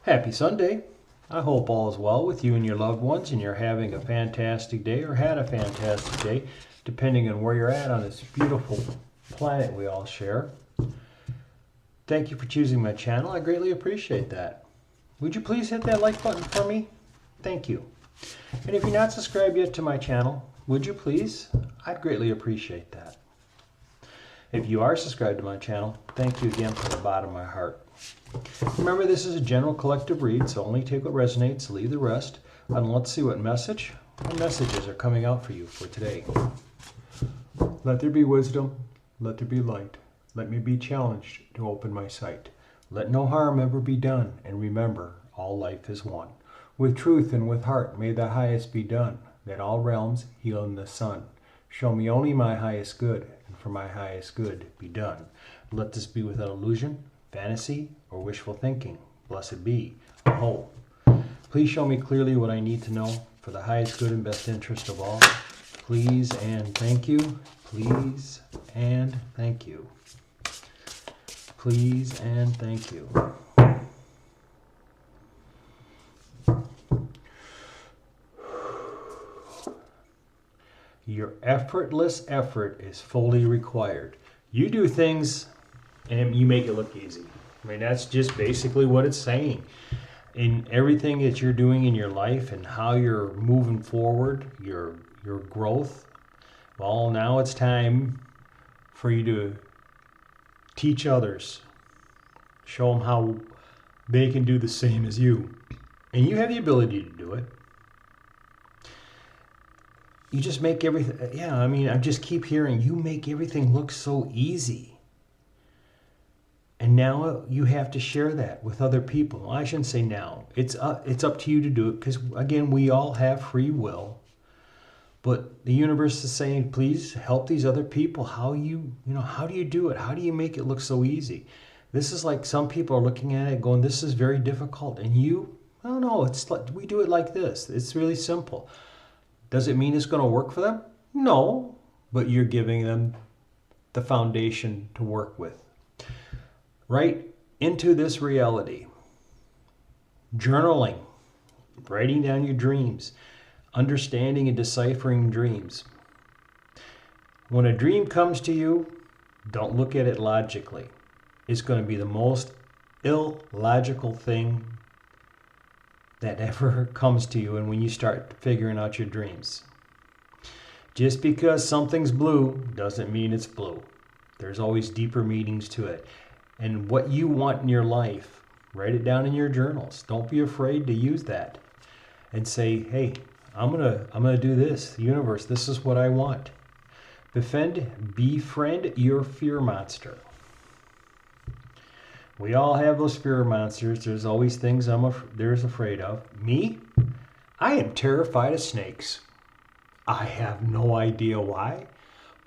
Happy Sunday. I hope all is well with you and your loved ones and you're having a fantastic day or had a fantastic day, depending on where you're at on this beautiful planet we all share. Thank you for choosing my channel. I greatly appreciate that. Would you please hit that like button for me? Thank you. And if you're not subscribed yet to my channel, would you please? I'd greatly appreciate that. If you are subscribed to my channel, thank you again from the bottom of my heart. Remember, this is a general collective read, so only take what resonates, leave the rest. And let's see what messages are coming out for you for today. Let there be wisdom, let there be light. Let me be challenged to open my sight. Let no harm ever be done, and remember, all life is one. With truth and with heart may the highest be done, that all realms heal in the sun. Show me only my highest good, and for my highest good be done. Let this be without illusion, fantasy, or wishful thinking. Blessed be. Oh, please show me clearly what I need to know for the highest good and best interest of all. Please and thank you. Please and thank you. Please and thank you. Your effortless effort is fully required. You do things and you make it look easy. I mean, that's just basically what it's saying. In everything that you're doing in your life and how you're moving forward, your growth, well, now it's time for you to teach others. Show them how they can do the same as you. And you have the ability to do it. You just make everything, I just keep hearing, you make everything look so easy. And now you have to share that with other people. Well, I shouldn't say now. It's up to you to do it because, again, we all have free will. But the universe is saying, please help these other people. How do you do it? How do you make it look so easy? This is like some people are looking at it going, this is very difficult. And you, oh no, it's like, we do it like this. It's really simple. Does it mean it's going to work for them? No, but you're giving them the foundation to work with. Right into this reality. Journaling, writing down your dreams, understanding and deciphering dreams. When a dream comes to you, don't look at it logically. It's going to be the most illogical thing that ever comes to you, and when you start figuring out your dreams. Just because something's blue doesn't mean it's blue. There's always deeper meanings to it. And what you want in your life, write it down in your journals. Don't be afraid to use that. And say, hey, I'm gonna do this. Universe, this is what I want. Befriend your fear monster. We all have those fear monsters. There's always things there's afraid of. Me? I am terrified of snakes. I have no idea why,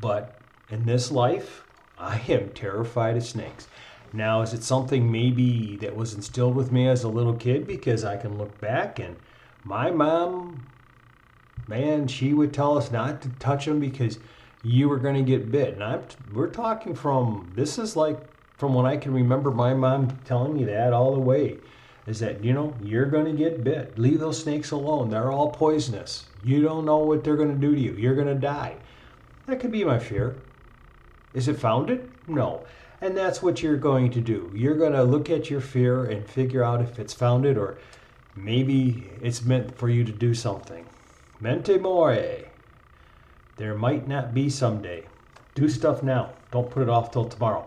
but in this life, I am terrified of snakes. Now, is it something maybe that was instilled with me as a little kid? Because I can look back and my mom, man, she would tell us not to touch them because you were going to get bit. And we're talking this is like from when I can remember my mom telling me that all the way, is that, you're going to get bit. Leave those snakes alone. They're all poisonous. You don't know what they're going to do to you. You're going to die. That could be my fear. Is it founded? No. And that's what you're going to do. You're going to look at your fear and figure out if it's founded or maybe it's meant for you to do something. Mente mori. There might not be someday. Do stuff now. Don't put it off till tomorrow.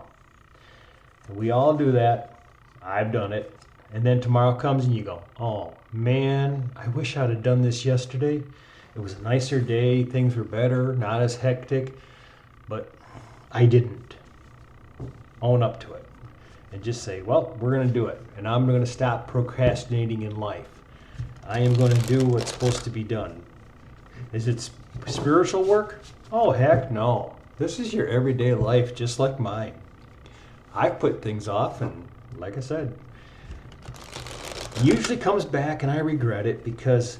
We all do that. I've done it. And then tomorrow comes and you go, oh man, I wish I'd have done this yesterday. It was a nicer day. Things were better, not as hectic. But I didn't. Own up to it. And just say, well, we're going to do it. And I'm going to stop procrastinating in life. I am going to do what's supposed to be done. Is it spiritual work? Oh, heck no. This is your everyday life just like mine. I've put things off, and like I said, usually comes back and I regret it because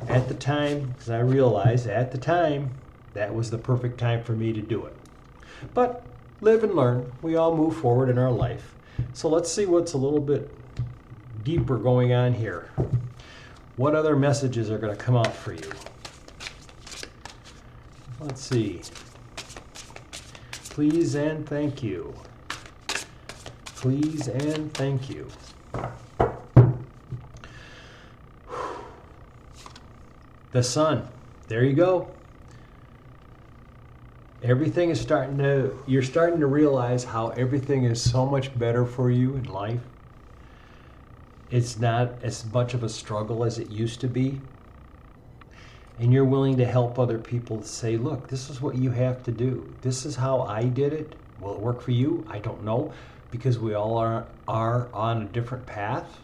at the time, because I realized at the time, that was the perfect time for me to do it. But live and learn. We all move forward in our life. So let's see what's a little bit deeper going on here. What other messages are going to come out for you? Let's see. Please and thank you. Please and thank you. The sun. There you go. Everything is you're starting to realize how everything is so much better for you in life. It's not as much of a struggle as it used to be. And you're willing to help other people to say, look, this is what you have to do. This is how I did it. Will it work for you? I don't know, because we all are on a different path.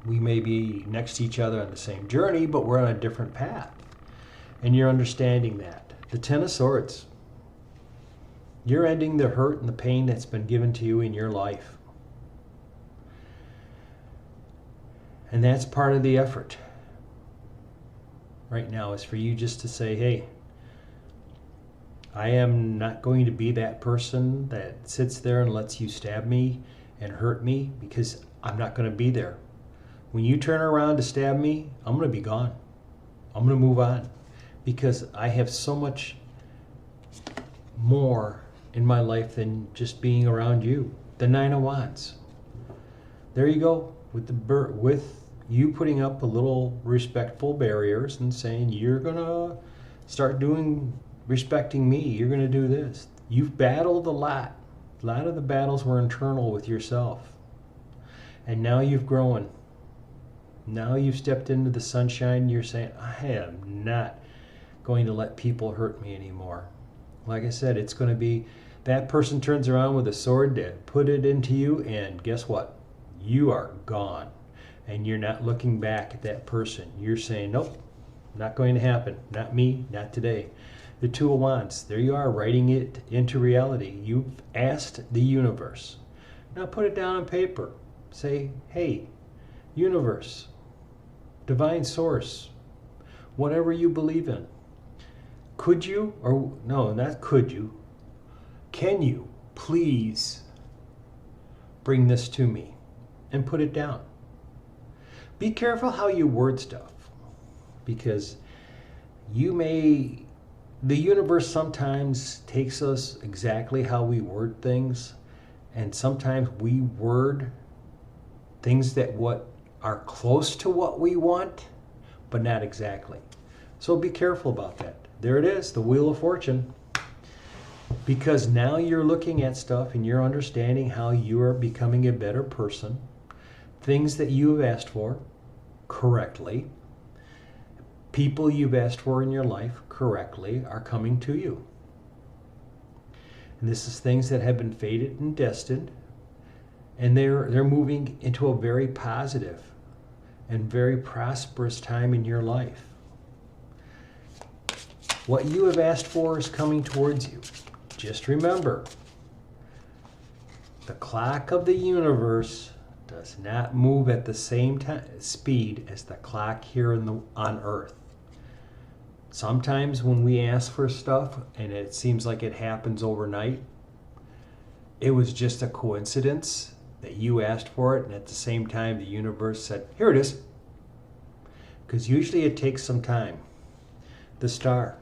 We may be next to each other on the same journey, but we're on a different path. And you're understanding that. The Ten of Swords. You're ending the hurt and the pain that's been given to you in your life. And that's part of the effort right now, is for you just to say, hey, I am not going to be that person that sits there and lets you stab me and hurt me, because I'm not going to be there. When you turn around to stab me, I'm going to be gone. I'm going to move on, because I have so much more in my life than just being around you. The Nine of Wands. There you go, with you putting up a little respectful barriers and saying, you're gonna start respecting me. You're gonna do this. You've battled a lot. A lot of the battles were internal with yourself. And now you've grown. Now you've stepped into the sunshine and you're saying, I am not going to let people hurt me anymore. Like I said, it's going to be, that person turns around with a sword to put it into you, and guess what? You are gone. And you're not looking back at that person. You're saying, nope, not going to happen. Not me, not today. The Two of Wands, there you are, writing it into reality. You've asked the universe. Now put it down on paper. Say, hey, universe, divine source, whatever you believe in. Could you, or no, not could you, can you please bring this to me and put it down? Be careful how you word stuff, because the universe sometimes takes us exactly how we word things, and sometimes we word things that are close to what we want, but not exactly. So be careful about that. There it is, the Wheel of Fortune. Because now you're looking at stuff and you're understanding how you are becoming a better person. Things that you have asked for correctly. People you've asked for in your life correctly are coming to you. And this is things that have been fated and destined. And they're moving into a very positive and very prosperous time in your life. What you have asked for is coming towards you. Just remember, the clock of the universe does not move at the same speed as the clock here on Earth. Sometimes when we ask for stuff and it seems like it happens overnight, it was just a coincidence that you asked for it, and at the same time the universe said, here it is. Because usually it takes some time. The Star.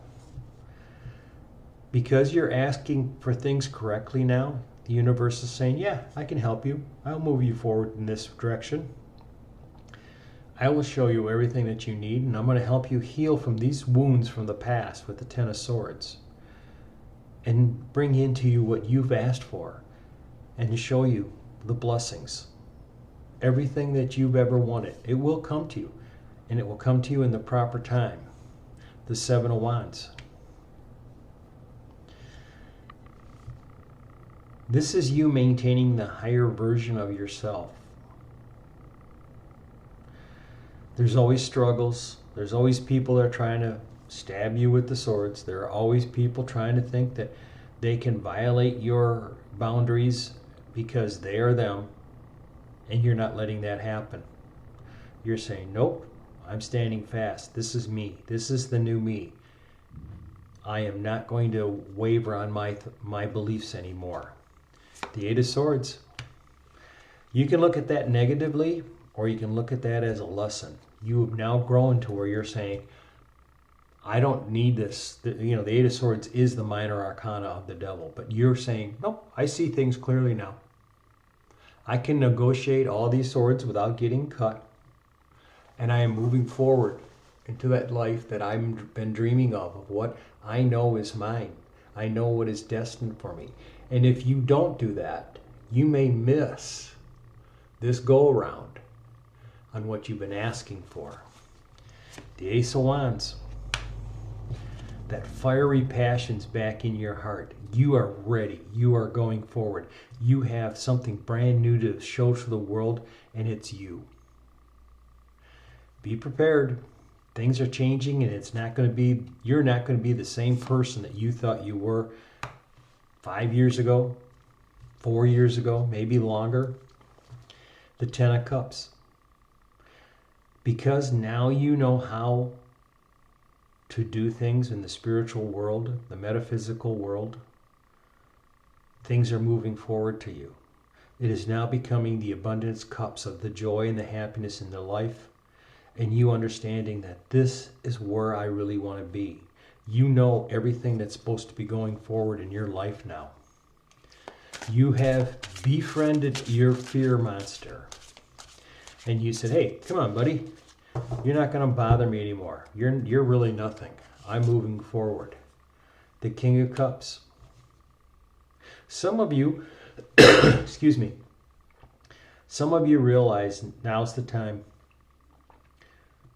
Because you're asking for things correctly now, the universe is saying, yeah, I can help you. I'll move you forward in this direction. I will show you everything that you need, and I'm going to help you heal from these wounds from the past with the Ten of Swords, and bring into you what you've asked for, and show you the blessings. Everything that you've ever wanted, it will come to you, and it will come to you in the proper time. The Seven of Wands. This is you maintaining the higher version of yourself. There's always struggles. There's always people that are trying to stab you with the swords. There are always people trying to think that they can violate your boundaries because they are them, and you're not letting that happen. You're saying, nope, I'm standing fast. This is me. This is the new me. I am not going to waver on my beliefs anymore. The Eight of Swords. You can look at that negatively, or you can look at that as a lesson. You have now grown to where you're saying, I don't need this. The Eight of Swords is the minor arcana of the devil, but you're saying, nope, I see things clearly now. I can negotiate all these swords without getting cut, and I am moving forward into that life that I've been dreaming of what I know is mine. I know what is destined for me. And if you don't do that, you may miss this go-around on what you've been asking for. The Ace of Wands. That fiery passion's back in your heart. You are ready. You are going forward. You have something brand new to show to the world, and it's you. Be prepared. Things are changing, and you're not going to be the same person that you thought you were 5 years ago, 4 years ago, maybe longer. The Ten of Cups. Because now you know how to do things in the spiritual world, the metaphysical world, things are moving forward to you. It is now becoming the abundance cups of the joy and the happiness in the life, and you understanding that this is where I really want to be. You know everything that's supposed to be going forward in your life now. You have befriended your fear monster. And you said, hey, come on, buddy. You're not going to bother me anymore. You're really nothing. I'm moving forward. The King of Cups. Some of you, excuse me, some of you realize now's the time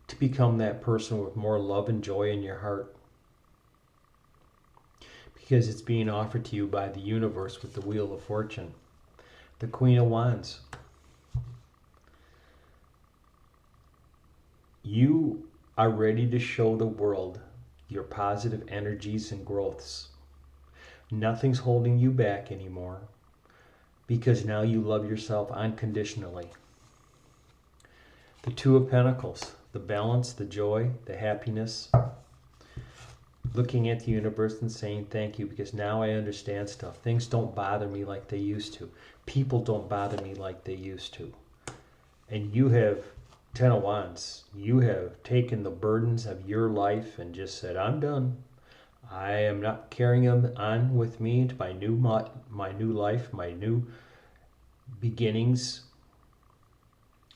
to become that person with more love and joy in your heart. Because it's being offered to you by the universe with the Wheel of Fortune. The Queen of Wands. You are ready to show the world your positive energies and growths. Nothing's holding you back anymore because now you love yourself unconditionally. The Two of Pentacles, the balance, the joy, the happiness. Looking at the universe and saying thank you because now I understand stuff. Things don't bother me like they used to. People don't bother me like they used to. And you have Ten of Wands. You have taken the burdens of your life and just said, I'm done. I am not carrying them on with me into my new life, my new beginnings.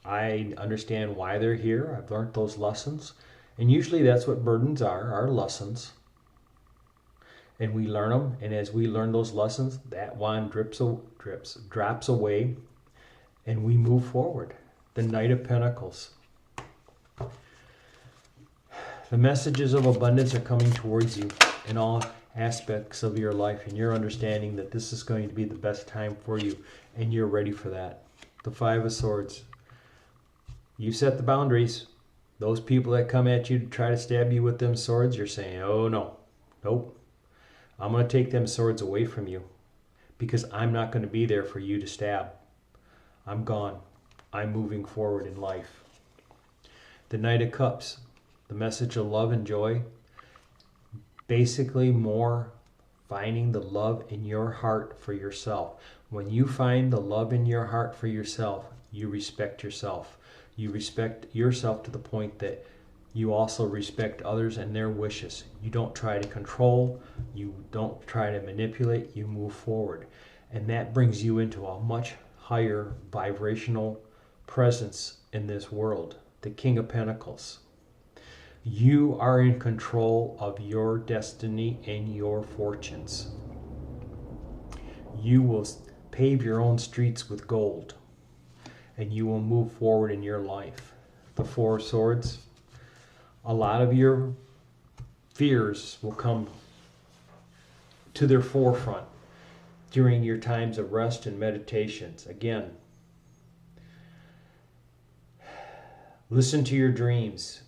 I understand why they're here. I've learned those lessons. And usually that's what burdens are lessons. And we learn them. And as we learn those lessons, that wand drops away, and we move forward. The Knight of Pentacles. The messages of abundance are coming towards you in all aspects of your life, and you're understanding that this is going to be the best time for you, and you're ready for that. The Five of Swords. You set the boundaries. Those people that come at you to try to stab you with them swords, you're saying, oh no, nope. I'm going to take them swords away from you because I'm not going to be there for you to stab. I'm gone. I'm moving forward in life. The Knight of Cups, the message of love and joy. Basically more finding the love in your heart for yourself. When you find the love in your heart for yourself, you respect yourself. You respect yourself to the point that you also respect others and their wishes. You don't try to control. You don't try to manipulate. You move forward. And that brings you into a much higher vibrational presence in this world. The King of Pentacles. You are in control of your destiny and your fortunes. You will pave your own streets with gold, and you will move forward in your life. The Four of Swords. A lot of your fears will come to their forefront during your times of rest and meditations. Again, listen to your dreams.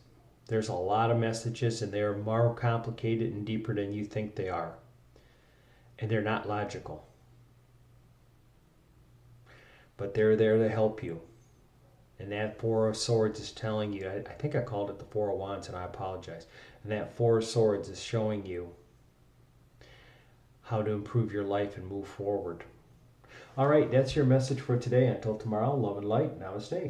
There's a lot of messages, and they're more complicated and deeper than you think they are. And they're not logical. But they're there to help you. And that Four of Swords is telling you, I think I called it the Four of Wands, and I apologize. And that Four of Swords is showing you how to improve your life and move forward. All right, that's your message for today. Until tomorrow, love and light. Namaste.